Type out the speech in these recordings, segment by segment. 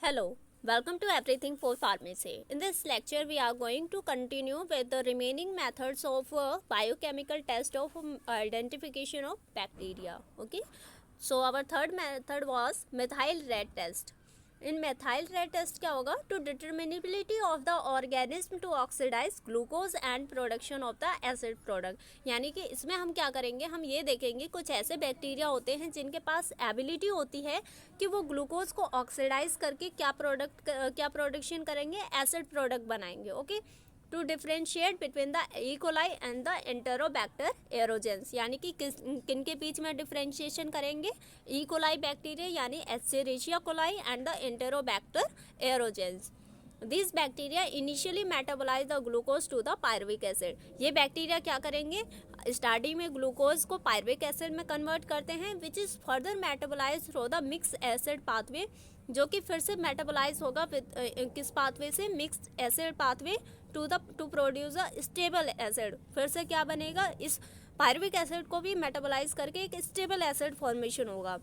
Hello, welcome to Everything for Pharmacy. In this lecture, we are going to continue with the remaining methods of biochemical test of identification of bacteria. Okay, so our third method was methyl red test. In methyl red test क्या होगा? To determinability of the organism to oxidize glucose and production of the acid product. यानी कि इसमें हम क्या करेंगे, हम ये देखेंगे कुछ ऐसे बैक्टीरिया होते हैं जिनके पास एबिलिटी होती है कि वो ग्लूकोज को ऑक्सीडाइज करके क्या प्रोडक्शन करेंगे, एसिड प्रोडक्ट बनाएंगे. Okay, to differentiate between the E coli and the Enterobacter aerogenes. यानी कि किन के बीच में डिफ्रेंशिएशन करेंगे, ई कोलाई बैक्टीरिया यानी Escherichia coli and the Enterobacter aerogenes. This bacteria initially metabolize the glucose to the pyruvic acid. ये bacteria क्या करेंगे, स्टार्टिंग में ग्लूकोज को पायरुविक एसिड में कन्वर्ट करते हैं, which is further metabolize through the mix acid pathway, जो कि फिर से मेटाबोलाइज होगा किस पाथवे से, mix acid pathway to produce a stable acid. फिर से क्या बनेगा, इस पायरुविक एसिड को भी मेटाबोलाइज करके एक स्टेबल एसिड फॉर्मेशन होगा.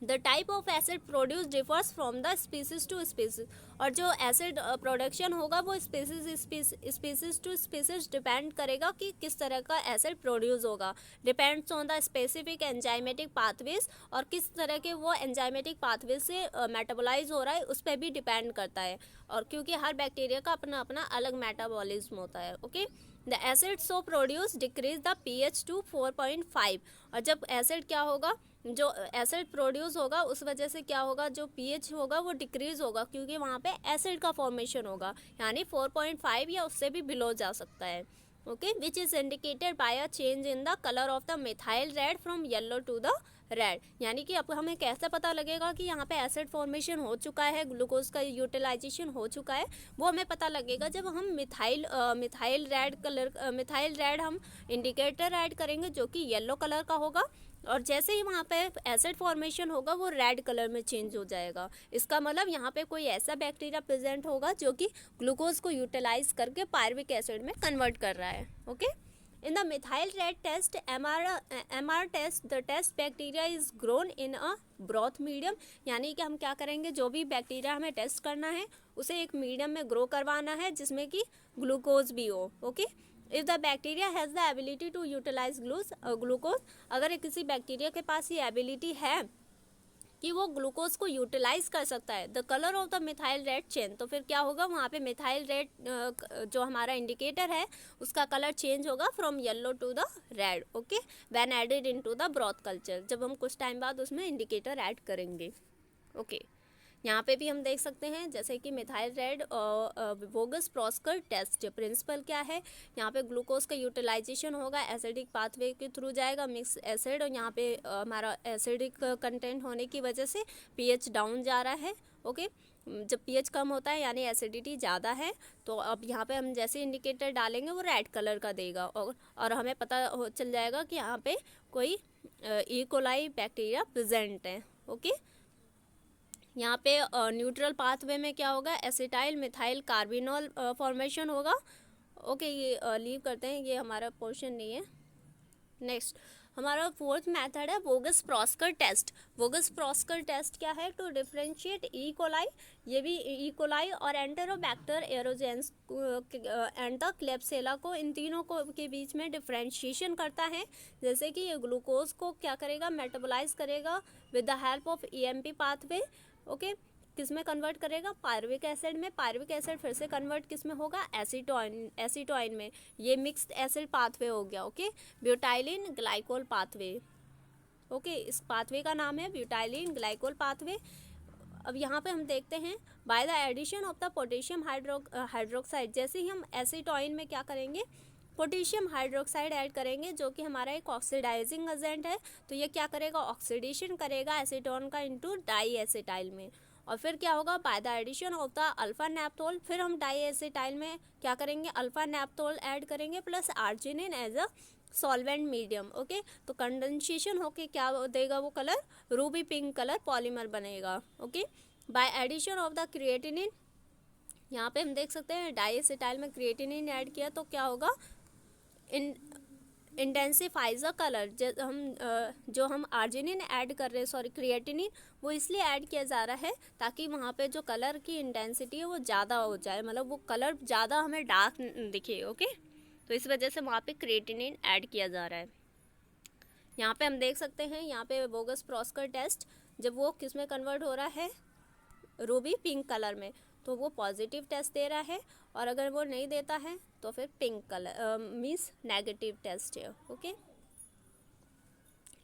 The type of acid produce differs from the species to species. और जो एसिड प्रोडक्शन होगा वो स्पीसीज टू स्पीसीज डिपेंड करेगा कि किस तरह का एसिड प्रोड्यूस होगा. Depends on the specific enzymatic pathways, और किस तरह के वो एंजाइमेटिक पाथवेज से मेटाबोलाइज हो रहा है उस पर भी डिपेंड करता है. और क्योंकि हर बैक्टीरिया का अपना अपना अलग मेटाबॉलिज्म होता है. Okay, the acid so produce decrease the pH to 4.5. और जब एसिड क्या होगा, जो एसिड प्रोड्यूस होगा उस वजह से क्या होगा, जो pH होगा वो डिक्रीज होगा क्योंकि वहाँ पे एसिड का फॉर्मेशन होगा, यानी 4.5 या उससे भी बिलो जा सकता है. Okay, which is indicated by a change in the colour of the methyl red from yellow to the red. यानी कि अब हमें कैसे पता लगेगा कि यहाँ पे एसिड फॉर्मेशन हो चुका है, ग्लूकोज का यूटिलाइजेशन हो चुका है, वो हमें पता लगेगा जब हम मिथाइल रेड हम इंडिकेटर ऐड करेंगे जो कि येलो कलर का होगा, और जैसे ही वहाँ पे एसिड फॉर्मेशन होगा वो रेड कलर में चेंज हो जाएगा. इसका मतलब यहाँ पे कोई ऐसा बैक्टीरिया प्रेजेंट होगा जो कि ग्लूकोज को यूटिलाइज करके पायरुविक एसिड में कन्वर्ट कर रहा है. Okay, in the methyl red test MR test, the test bacteria is grown in a broth medium. यानी कि हम क्या करेंगे, जो भी बैक्टीरिया हमें टेस्ट करना है उसे एक मीडियम में ग्रो करवाना है जिसमें कि ग्लूकोज भी हो. Okay, if the bacteria has the ability to utilise glucose, अगर किसी बैक्टीरिया के पास ये एबिलिटी है कि वो ग्लूकोज को यूटिलाइज कर सकता है, the colour of the methyl red change, तो फिर क्या होगा, वहाँ पे मिथाइल रेड जो हमारा इंडिकेटर है उसका कलर चेंज होगा from yellow to the red. Okay, when added into the broth culture, जब हम कुछ टाइम बाद उसमें इंडिकेटर ऐड करेंगे. ओके, यहाँ पे भी हम देख सकते हैं जैसे कि methyl red Voges Proskauer test. Principle क्या है, यहाँ पे ग्लूकोज का यूटिलाइजेशन होगा, एसिडिक पाथवे के थ्रू जाएगा मिक्स एसिड, और यहाँ पे हमारा एसिडिक कंटेंट होने की वजह से pH डाउन जा रहा है. ओके, जब pH कम होता है यानी एसिडिटी ज़्यादा है, तो अब यहाँ पे हम जैसे इंडिकेटर डालेंगे वो रेड कलर का देगा, और हमें पता चल जाएगा कि यहाँ पे कोई ई कोलाई बैक्टीरिया प्रेजेंट है. ओके, यहाँ पे न्यूट्रल पाथवे में क्या होगा, एसिटाइल मिथाइल कार्बिनोल फॉर्मेशन होगा. ओके, ये लीव करते हैं, ये हमारा पोर्शन नहीं है. नेक्स्ट हमारा फोर्थ मेथड है bogus Proskauer test. Bogus Proskauer test क्या है, टू डिफ्रेंशिएट ई कोलाई, ये भी ई कोलाई और एंटेरोबैक्टर एरोजेंस एंड द क्लेब्सिला को, इन तीनों को के बीच में डिफ्रेंशिएशन करता है. जैसे कि ये ग्लूकोज को क्या करेगा, मेटाबोलाइज करेगा with the help of EMP pathway. Okay, किस में कन्वर्ट करेगा, पायरुविक एसिड में. पायरुविक एसिड फिर से कन्वर्ट किस में होगा, एसीटोइन में. ये मिक्स्ड एसिड पाथवे हो गया. Okay, butylene glycol pathway. Okay, इस पाथवे का नाम है ब्यूटाइलिन ग्लाइकोल पाथवे. अब यहाँ पे हम देखते हैं by the addition of the potassium hydroxide, जैसे ही हम एसीटोइन में क्या करेंगे, पोटेशियम हाइड्रोक्साइड ऐड करेंगे जो कि हमारा एक ऑक्सीडाइजिंग एजेंट है, तो ये क्या करेगा, ऑक्सीडेशन करेगा एसीटोन का इनटू डाई एसिटाइल में. और फिर क्या होगा, by the addition of the alpha naphthol, फिर हम डाई एसिटाइल में क्या करेंगे, अल्फा नैप्थोल ऐड करेंगे plus arginine as a solvent medium. Okay, तो कंडेंसेशन होके क्या देगा, वो colour ruby pink colour polymer बनेगा. Okay, by addition of the creatinine, यहाँ पे हम देख सकते हैं डाई एसिटाइल में क्रिएटिनिन ऐड किया तो क्या होगा, इन इंटेंसिफाइज अ कलर। जो हम आर्जिनिन ऐड कर रहे हैं, सॉरी क्रिएटिनिन, वो इसलिए ऐड किया जा रहा है ताकि वहाँ पे जो कलर की इंटेंसिटी है वो ज़्यादा हो जाए, मतलब वो कलर ज़्यादा हमें डार्क दिखे। ओके, तो इस वजह से वहाँ पे क्रिएटिनिन ऐड किया जा रहा है। यहाँ पे हम देख सकते हैं, यहाँ पे बोगस प्रॉस्कर टेस्ट जब वो किस में कन्वर्ट हो रहा है, रूबी पिंक कलर में, तो वो पॉजिटिव टेस्ट दे रहा है, और अगर वो नहीं देता है तो फिर pink colour means negative test है। ओके,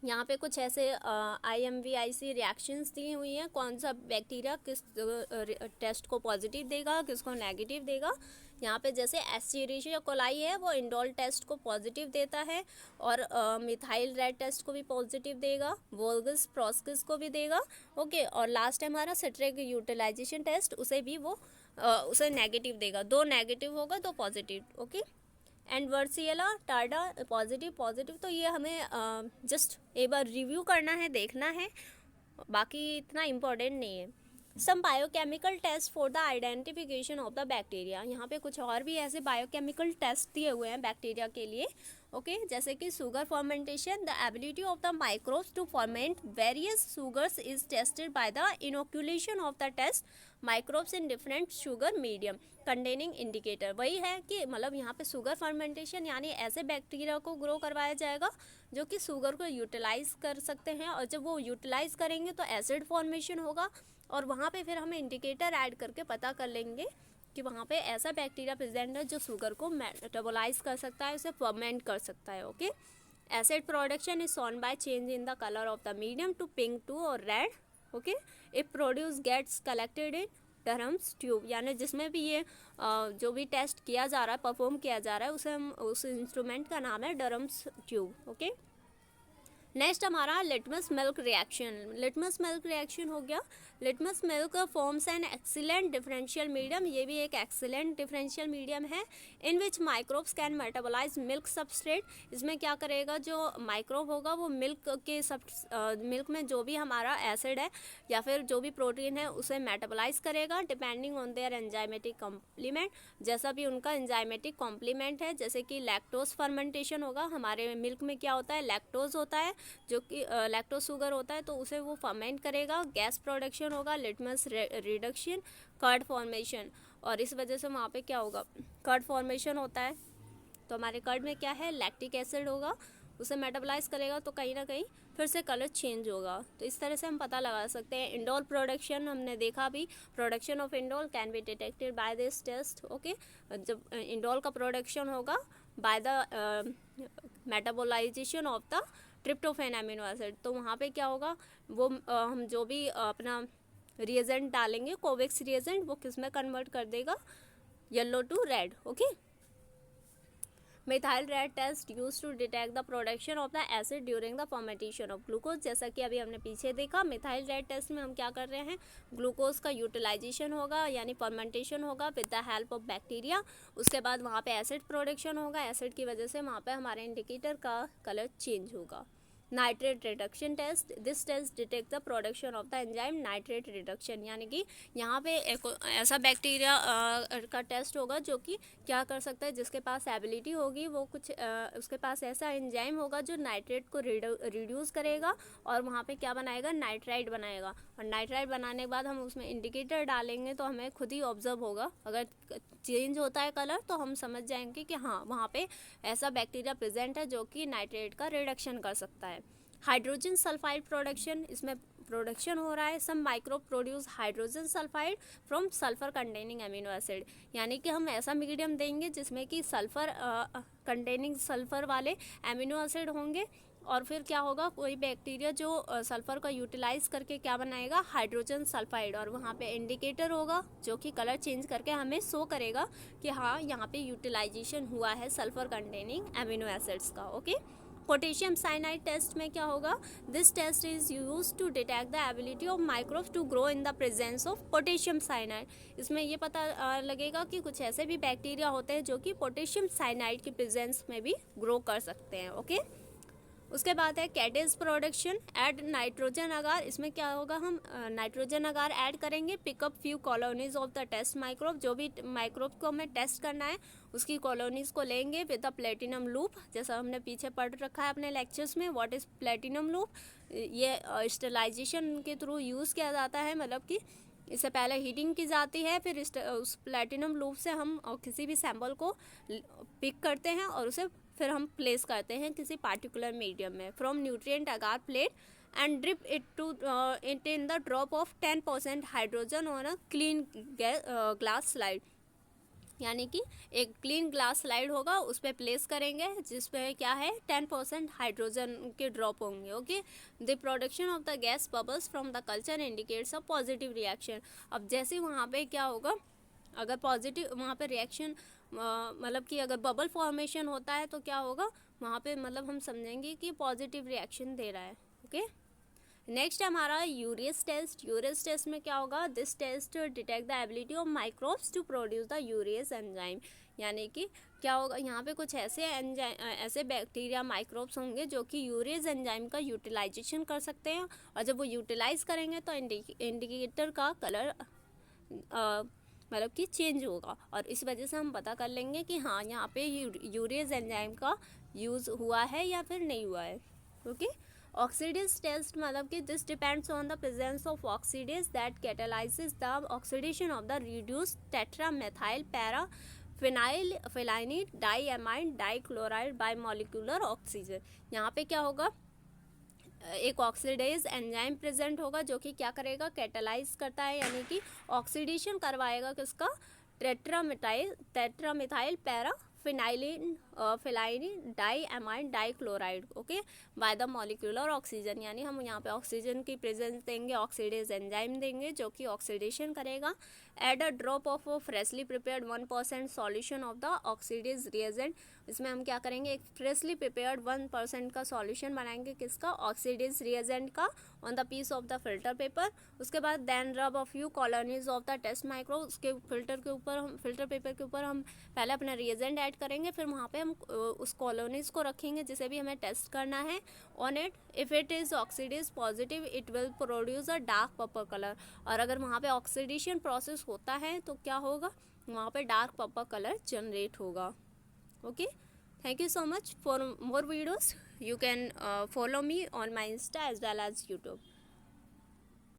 यहाँ पे कुछ ऐसे IMV-IC रिएक्शंस दी हुई हैं, कौन सा बैक्टीरिया किस टेस्ट को पॉजिटिव देगा, किसको नेगेटिव देगा। यहाँ पे जैसे एस्चेरिशिया कोलाई है, वो इंडोल टेस्ट को पॉजिटिव देता है, और मिथाइल रेड टेस्ट को भी पॉजिटिव देगा, वोल्गस प्रोस्किस को भी देगा। ओके, और लास्ट है हमारा सिट्रिक यूटिलाइजेशन टेस्ट, उसे भी वो उसे नेगेटिव देगा। 2 नेगेटिव होगा, 2 positive. Okay, and Edwardsiella tarda positive. तो ये हमें जस्ट एक बार रिव्यू करना है, देखना है, बाकी इतना इम्पोर्टेंट नहीं है। Some biochemical test for the identification of the bacteria. यहाँ पे कुछ और भी ऐसे बायोकेमिकल टेस्ट दिए हुए हैं बैक्टीरिया के लिए। ओके, जैसे कि sugar fermentation, the ability of the microbes to ferment various sugars is tested by the inoculation of the test microbes in different sugar medium containing indicator. वही है कि मतलब यहाँ पे शुगर फर्मेंटेशन यानी ऐसे बैक्टीरिया को ग्रो करवाया जाएगा जो कि शुगर को यूटिलाइज कर सकते हैं, और जब वो यूटिलाइज करेंगे तो एसिड फॉर्मेशन होगा, और वहाँ पे फिर हमें इंडिकेटर ऐड करके पता कर लेंगे कि वहाँ पे ऐसा बैक्टीरिया प्रेजेंट है जो शुगर को मेटाबोलाइज कर सकता है, उसे फर्मेंट कर सकता है। Okay, acid production is shown by change in the colour of the medium to pink to और red. Okay, if produce gets collected in Durham's tube, यानी जिसमें भी ये जो भी टेस्ट किया जा रहा है, परफॉर्म किया जा रहा है, उसे हम उस इंस्ट्रूमेंट का नाम है डरम्स ट्यूब। ओके, नेक्स्ट हमारा litmus milk reaction. Litmus milk reaction हो गया। Litmus milk forms an excellent differential medium, ये भी एक एक्सीलेंट डिफरेंशियल मीडियम है, in which microbes can metabolise milk substrate. इसमें क्या करेगा, जो माइक्रोब होगा वो मिल्क के मिल्क में जो भी हमारा एसिड है या फिर जो भी प्रोटीन है उसे मेटाबोलाइज करेगा depending on their enzymatic complement, जैसा भी उनका एंजाइमेटिक कॉम्प्लीमेंट है। जैसे कि लैक्टोज फर्मेंटेशन होगा, हमारे मिल्क में क्या होता है, लैक्टोज होता है, जो कि लैक्टोज शुगर होता है, तो उसे वो फर्मेंट करेगा, गैस प्रोडक्शन होगा, लिटमस रिडक्शन, कर्ड फॉर्मेशन, और इस वजह से वहाँ पे क्या होगा, कर्ड फॉर्मेशन होता है। तो हमारे कर्ड में क्या है, लैक्टिक एसिड होगा, उसे मेटाबोलाइज करेगा तो कहीं ना कहीं फिर से कलर चेंज होगा। तो इस तरह से हम पता लगा सकते हैं। इंडोल प्रोडक्शन हमने देखा भी, production of indole can be detected by this test. Okay, जब इंडोल का प्रोडक्शन होगा by the metabolisation of the tryptophan amino acid, तो वहाँ पे क्या होगा, वो हम जो भी अपना रिएजेंट डालेंगे, कोवेक्स रिएजेंट, वो किस में कन्वर्ट कर देगा, yellow to red. Okay, methyl red test use to detect the production of the acid during the fermentation of glucose. जैसा कि अभी हमने पीछे देखा, मिथाइल रेड टेस्ट में हम क्या कर रहे हैं, ग्लूकोज का यूटिलाइजेशन होगा यानी फर्मेंटेशन होगा with the help of bacteria. उसके बाद वहाँ पे एसिड प्रोडक्शन होगा, एसिड की वजह से वहाँ पे हमारे इंडिकेटर का कलर चेंज होगा। Nitrate reduction test, this test detect the production of the enzyme nitrate reduction, यानी कि यहाँ पे एक ऐसा बैक्टीरिया का टेस्ट होगा जो कि क्या कर सकता है, जिसके पास एबिलिटी होगी, वो कुछ उसके पास ऐसा एंजाइम होगा जो नाइट्रेट को रिड्यूस करेगा और वहाँ पे क्या बनाएगा, नाइट्राइट बनाएगा, और नाइट्राइट बनाने के बाद हम उसमें इंडिकेटर डालेंगे तो हमें खुद ही ऑब्जर्व होगा, अगर चेंज होता है कलर तो हम समझ जाएंगे कि हाँ वहाँ पे ऐसा बैक्टीरिया प्रेजेंट है जो कि नाइट्रेट का रिडक्शन कर सकता है। हाइड्रोजन सल्फाइड प्रोडक्शन, इसमें प्रोडक्शन हो रहा है, some microbe produce hydrogen sulphide from sulphur containing amino acid, यानी कि हम ऐसा मीडियम देंगे जिसमें कि सल्फर कंटेनिंग सल्फर वाले अमीनो एसिड होंगे, और फिर क्या होगा, कोई बैक्टीरिया जो सल्फर का यूटिलाइज करके क्या बनाएगा, हाइड्रोजन सल्फाइड, और वहाँ पे इंडिकेटर होगा जो कि कलर चेंज करके हमें शो करेगा कि हाँ यहाँ पे यूटिलाइजेशन हुआ है सल्फर कंटेनिंग अमीनो एसिड्स का। ओके, पोटेशियम साइनाइड टेस्ट में क्या होगा, this test is use to detect the ability of microbes to grow in the presence of potassium cyanide. इसमें ये पता लगेगा कि कुछ ऐसे भी बैक्टीरिया होते हैं जो कि पोटेशियम साइनाइड की प्रेजेंस में भी ग्रो कर सकते हैं। ओके, उसके बाद है कैटेज प्रोडक्शन, ऐड नाइट्रोजन अगार। इसमें क्या होगा, हम नाइट्रोजन अगार ऐड करेंगे। Pick up few colonies of the test microbe, जो भी माइक्रोब को हमें टेस्ट करना है उसकी कॉलोनीज को लेंगे विद द प्लेटिनम लूप, जैसा हमने पीछे पढ़ रखा है अपने लेक्चर्स में। व्हाट इज प्लेटिनम लूप, ये स्टरलाइजेशन के थ्रू यूज़ किया जाता है, मतलब कि इससे पहले हीटिंग की जाती है, फिर उस प्लेटिनम लूप से हम किसी भी सैंपल को पिक करते हैं और उसे फिर हम प्लेस करते हैं किसी पार्टिकुलर मीडियम में। From nutrient agar plate and drip it in the drop of 10% hydrogen on a clean glass slide, यानी कि एक क्लीन ग्लास स्लाइड होगा, उस पर प्लेस करेंगे जिस पे क्या है 10% हाइड्रोजन के ड्रॉप होंगे। Okay, the production of the gas bubbles from the culture indicates a positive reaction. अब जैसे वहाँ पे क्या होगा, अगर पॉजिटिव वहाँ पे रिएक्शन मतलब कि अगर बबल फॉर्मेशन होता है तो क्या होगा वहाँ पे, मतलब हम समझेंगे कि पॉजिटिव रिएक्शन दे रहा है। ओके, नेक्स्ट हमारा यूरियस टेस्ट। यूरियस टेस्ट में क्या होगा, this test detect the ability of microbes to produce the urease enzyme, यानी कि क्या होगा यहाँ पे कुछ ऐसे बैक्टीरिया माइक्रोब्स होंगे जो कि यूरियस एंजाइम का यूटिलाइजेशन कर सकते हैं, और जब वो यूटिलाइज करेंगे तो इंडिकेटर का कलर मतलब कि चेंज होगा, और इस वजह से हम पता कर लेंगे कि हाँ यहाँ पे यूरियस एंजाइम का यूज़ हुआ है या फिर नहीं हुआ है। ओके, ऑक्सीडेज टेस्ट मतलब कि this depends on the presence of oxidase that catalyses the oxidation of the reduced tetramethyl para phenyl diamide dichloride by molecular oxygen. यहाँ पे क्या होगा, एक ऑक्सीडेज एंजाइम प्रेजेंट होगा जो कि क्या करेगा, कैटालाइज करता है, यानी कि ऑक्सीडेशन करवाएगा किसका, tetramethyl para phenylene diamide dichloride, okay, by the molecular oxygen, यानी हम यहाँ पे ऑक्सीजन की प्रेजेंस देंगे, ऑक्सीडेज एंजाइम देंगे जो कि ऑक्सीडेशन करेगा। Add a drop of freshly prepared 1% solution of the oxidase reagent. इसमें हम क्या करेंगे, एक फ्रेशली प्रिपेयर्ड 1% का सॉल्यूशन बनाएंगे किसका, ऑक्सीडेज रिएजेंट का, on the piece of the filter paper. उसके बाद then rub a few colonies of the test micro, उसके फिल्टर पेपर के ऊपर हम पहले अपना रिएजेंट ऐड करेंगे, फिर वहाँ पे हम उस कॉलोनीज को रखेंगे जिसे भी हमें टेस्ट करना है on it. If it is oxidase positive it will produce a dark purple colour, और अगर वहाँ पे ऑक्सीडेशन प्रोसेस होता है तो क्या होगा, वहाँ पे डार्क पर्पल कलर जनरेट होगा। Okay, thank you so much. For more videos you can follow me on my Insta as well as YouTube.